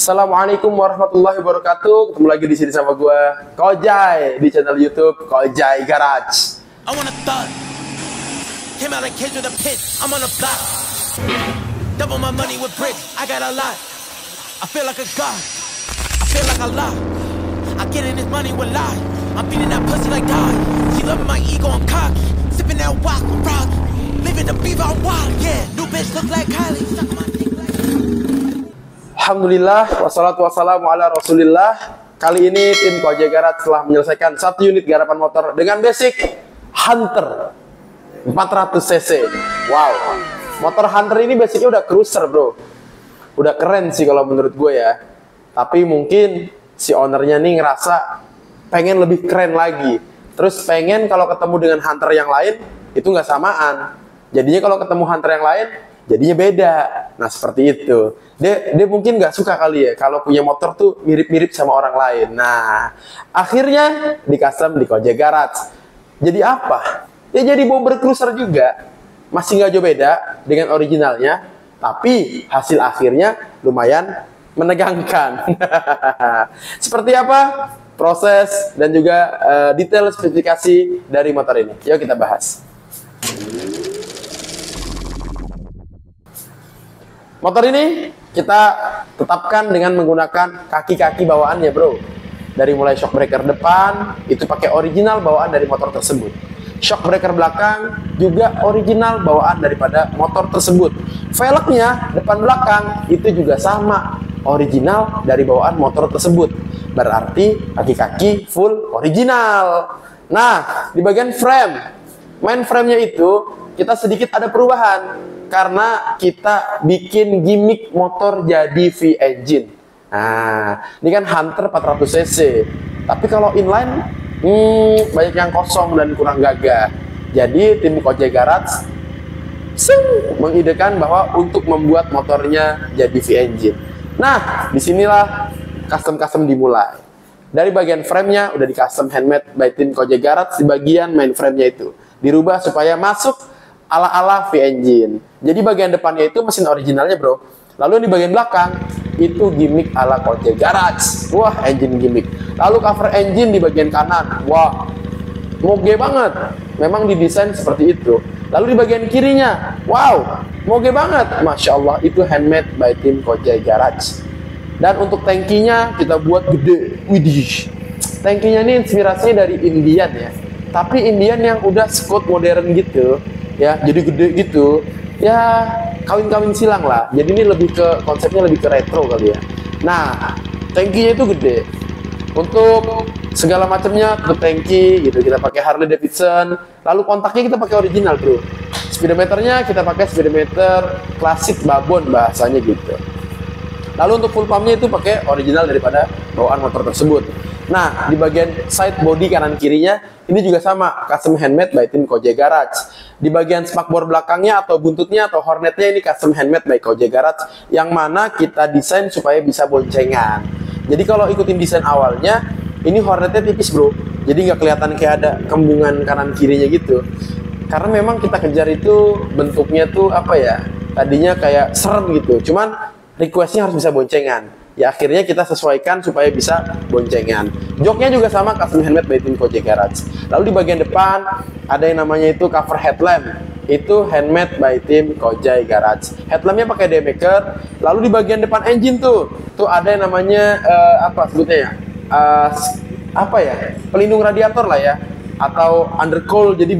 Assalamualaikum warahmatullahi wabarakatuh. Ketemu lagi di sini sama gue Kojai di channel YouTube Kojai Garage. I want a thug. Came out of cage with a pitch. I'm on the block. Double my money with bricks. I got a lot. I feel like a god. I feel like a lot. I get in this money with lie. I'm beating that pussy like God. She loving my ego. I'm cocky. Sipping that walk. I'm rocky. Living the beef. I'm wild. Yeah. New bitch look like Kylie. Suck my dick like. Alhamdulillah, wassalatu wassalamu ala rasulillah. Kali ini tim Kojai Garage telah menyelesaikan 1 unit garapan motor dengan basic Hunter 400cc. Wow, motor Hunter ini basicnya udah cruiser bro. Udah keren sih kalau menurut gue ya. Tapi mungkin si ownernya nih ngerasa pengen lebih keren lagi. Terus pengen kalau ketemu dengan Hunter yang lain itu nggak samaan. Jadinya kalau ketemu Hunter yang lain jadinya beda. Nah seperti itu. Dia mungkin nggak suka kali ya kalau punya motor tuh mirip-mirip sama orang lain. Nah akhirnya di custom di Kojai Garage. Jadi apa? Ya jadi bomber cruiser juga. Masih nggak jauh beda dengan originalnya. Tapi hasil akhirnya lumayan menegangkan. Seperti apa proses dan juga detail spesifikasi dari motor ini? Yuk kita bahas. Motor ini kita tetapkan dengan menggunakan kaki-kaki bawaannya bro. Dari mulai shock breaker depan itu pakai original bawaan dari motor tersebut. Shock breaker belakang juga original bawaan daripada motor tersebut. Velgnya depan belakang itu juga sama original dari bawaan motor tersebut. Berarti kaki-kaki full original. Nah di bagian frame, main frame-nya itu kita sedikit ada perubahan. Karena kita bikin gimmick motor jadi V-engine. Nah, ini kan Hunter 400cc. Tapi kalau inline, banyak yang kosong dan kurang gagah. Jadi tim Kojai Garage mengidekan bahwa untuk membuat motornya jadi V-engine. Nah, disinilah custom dimulai. Dari bagian frame-nya udah di custom handmade by tim Kojai Garage di bagian main frame-nya itu. Dirubah supaya masuk ala-ala V-engine. Jadi bagian depannya itu mesin originalnya bro. Lalu di bagian belakang itu gimmick ala Kojai Garage. Wah, engine gimmick. Lalu cover engine di bagian kanan. Wah, moge banget. Memang didesain seperti itu. Lalu di bagian kirinya, wow, moge banget. Masya Allah, itu handmade by tim Kojai Garage. Dan untuk tangkinya kita buat gede. Widih. Tangkinya ini inspirasinya dari Indian ya. Tapi Indian yang udah scoot modern gitu. Ya, jadi gede gitu. Ya, kawin-kawin silang lah. Jadi ini lebih ke konsepnya lebih ke retro kali ya. Nah, tangkinya itu gede. Untuk segala macamnya ke tangki gitu. Kita pakai Harley Davidson. Lalu kontaknya kita pakai original, bro. Speedometernya kita pakai speedometer klasik babon bahasanya gitu. Lalu untuk full pumpnya itu pakai original daripada bawaan motor tersebut. Nah, di bagian side body kanan kirinya ini juga sama, custom handmade by tim Kojai Garage. Di bagian spakbor belakangnya atau buntutnya atau hornetnya ini custom handmade by Kojai Garage, yang mana kita desain supaya bisa boncengan. Jadi kalau ikutin desain awalnya, ini hornetnya tipis bro, jadi nggak kelihatan kayak ada kembungan kanan kirinya gitu. Karena memang kita kejar itu bentuknya tuh apa ya? Tadinya kayak serem gitu, cuman requestnya harus bisa boncengan. Ya akhirnya kita sesuaikan supaya bisa boncengan. Joknya juga sama custom handmade by tim Kojai Garage. Lalu di bagian depan ada yang namanya itu cover headlamp. Itu handmade by tim Kojai Garage. Headlampnya pakai daymaker. Lalu di bagian depan engine tuh ada yang namanya apa sebutnya ya? Apa ya? Pelindung radiator lah ya. Atau undercowl, jadi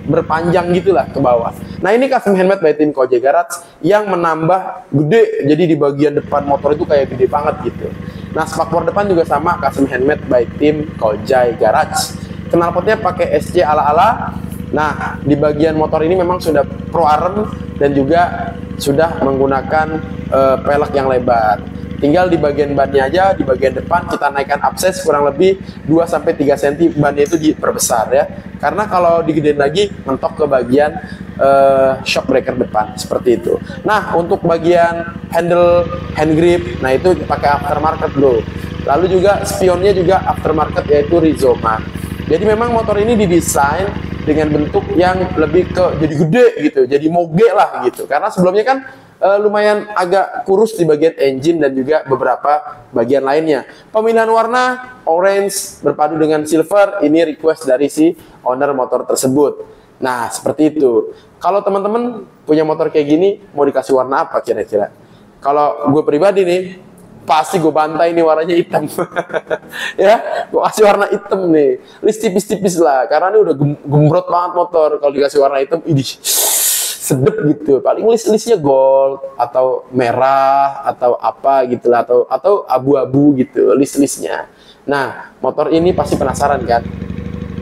berpanjang gitulah ke bawah. Nah ini custom handmade by tim Kojai Garage yang menambah gede, jadi di bagian depan motor itu kayak gede banget gitu. Nah spakbor depan juga sama custom handmade by tim Kojai Garage. Knalpotnya pakai SC ala-ala. Nah di bagian motor ini memang sudah pro arm dan juga sudah menggunakan pelek yang lebar. Tinggal di bagian bannya aja, di bagian depan kita naikkan upsize kurang lebih 2-3 cm, bannya itu diperbesar ya. Karena kalau digedein lagi mentok ke bagian shock breaker depan seperti itu. Nah untuk bagian handle hand grip, nah itu pakai aftermarket bro. Lalu juga spionnya juga aftermarket yaitu Rizoma. Jadi memang motor ini didesain dengan bentuk yang lebih ke jadi gede gitu, jadi moge lah gitu. Karena sebelumnya kan lumayan agak kurus di bagian engine dan juga beberapa bagian lainnya. Pemilihan warna orange berpadu dengan silver ini request dari si owner motor tersebut. Nah, seperti itu. Kalau teman-teman punya motor kayak gini, mau dikasih warna apa kira-kira? Kalau gue pribadi nih, pasti gue bantai nih warnanya hitam. Ya, gue kasih warna hitam nih. List tipis-tipis lah, karena ini udah gembrot banget motor. Kalau dikasih warna hitam, idih, sedep gitu. Paling listnya gold atau merah atau apa gitu lah, atau abu-abu gitu listnya. Nah, motor ini pasti penasaran kan?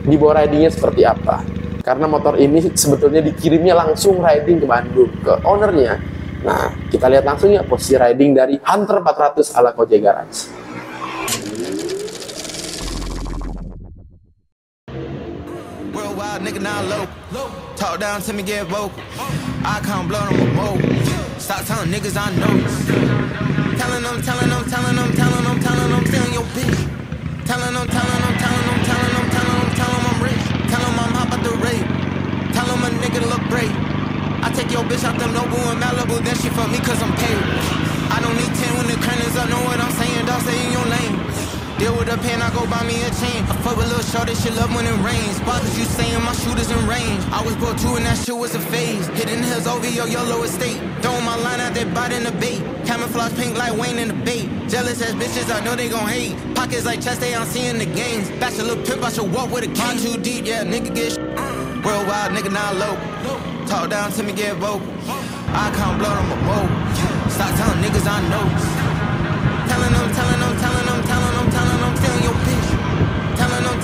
Dibawa ridingnya seperti apa? Karena motor ini sebetulnya dikirimnya langsung riding ke Bandung ke ownernya. Nah, kita lihat langsung ya posisi riding dari Hunter 400 ala Kojek Garage. Worldwide nigga now low. Talk down to me, get vocal. I can't blow no more. Stop telling niggas I know. Telling them, stealing your bitch. Telling them, I'm rich. Tell them I'm hot about the rape. Tell them a nigga look great. I take your bitch out them Nobu and Malibu, then she fuck me cause I'm paid. I don't need 10 when the curtains up, know what I'm saying, dog, stay in your lane. Deal with the pain, I go buy me a chain. I fuck with little shorty, she love when it rains. Bothers you saying my shooters in range. I was brought two and that shit was a phase. Hidden hills over your yellow estate. Throwing my line out, they bite in the bait. Camouflage pink like Wayne in the bait. Jealous ass bitches, I know they gon' hate. Pockets like chest, they I'm seeing the games. Bachelor pimp, I should walk with a king. Mine too deep, yeah, nigga get worldwide, nigga now low. Talk down to me, get vocal. I can't blow them more. Stop telling niggas I know. Telling them, stealing your bitch. Telling them,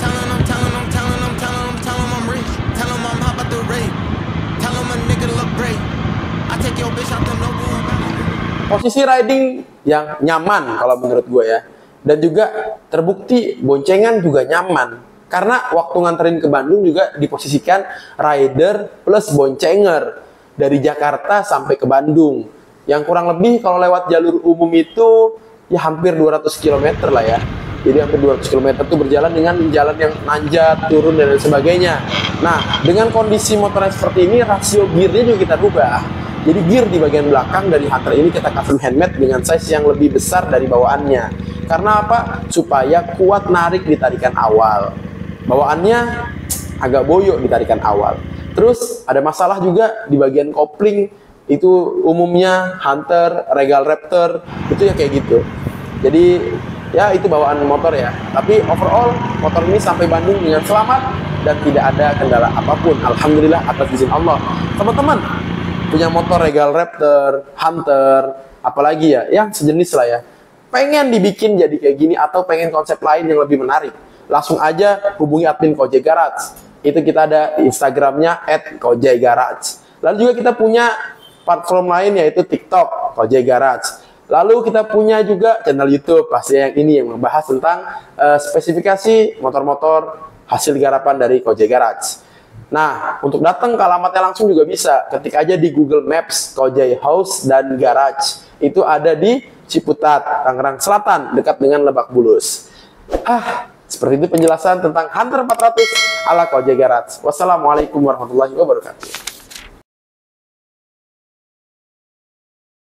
I'm rich. Tell them I'm hot about the rape. Tell them a nigga look great. I take your bitch out them Nobu. Posisi riding yang nyaman kalau menurut gue ya. Dan juga terbukti boncengan juga nyaman. Karena waktu nganterin ke Bandung juga diposisikan rider plus boncenger dari Jakarta sampai ke Bandung. Yang kurang lebih kalau lewat jalur umum itu ya hampir 200 km lah ya. Jadi hampir 200 km itu berjalan dengan jalan yang nanjak, turun dan lain sebagainya. Nah, dengan kondisi motornya seperti ini, rasio gearnya juga kita rubah. Jadi gear di bagian belakang dari Hunter ini kita custom handmade dengan size yang lebih besar dari bawaannya. Karena apa? Supaya kuat narik di tarikan awal. Bawaannya agak boyok di tarikan awal. Terus ada masalah juga di bagian kopling. Itu umumnya Hunter, Regal Raptor itu ya kayak gitu. Jadi ya itu bawaan motor ya. Tapi overall motor ini sampai Bandung dengan selamat dan tidak ada kendala apapun. Alhamdulillah atas izin Allah. Teman-teman punya motor Regal Raptor, Hunter, apalagi ya yang sejenis lah ya. Pengen dibikin jadi kayak gini atau pengen konsep lain yang lebih menarik, langsung aja hubungi admin Kojek Garage. Itu kita ada Instagramnya @kojekgarage. Lalu juga kita punya platform lain yaitu TikTok Kojek Garage. Lalu kita punya juga channel YouTube pasti yang ini yang membahas tentang spesifikasi motor-motor hasil garapan dari Kojek Garage. Nah, untuk datang ke alamatnya langsung juga bisa. Ketik aja di Google Maps Kojek House dan Garage. Itu ada di Ciputat, Tangerang Selatan, dekat dengan Lebak Bulus. Seperti itu penjelasan tentang Hunter 400 ala Kojek Garage. Wassalamualaikum warahmatullahi wabarakatuh.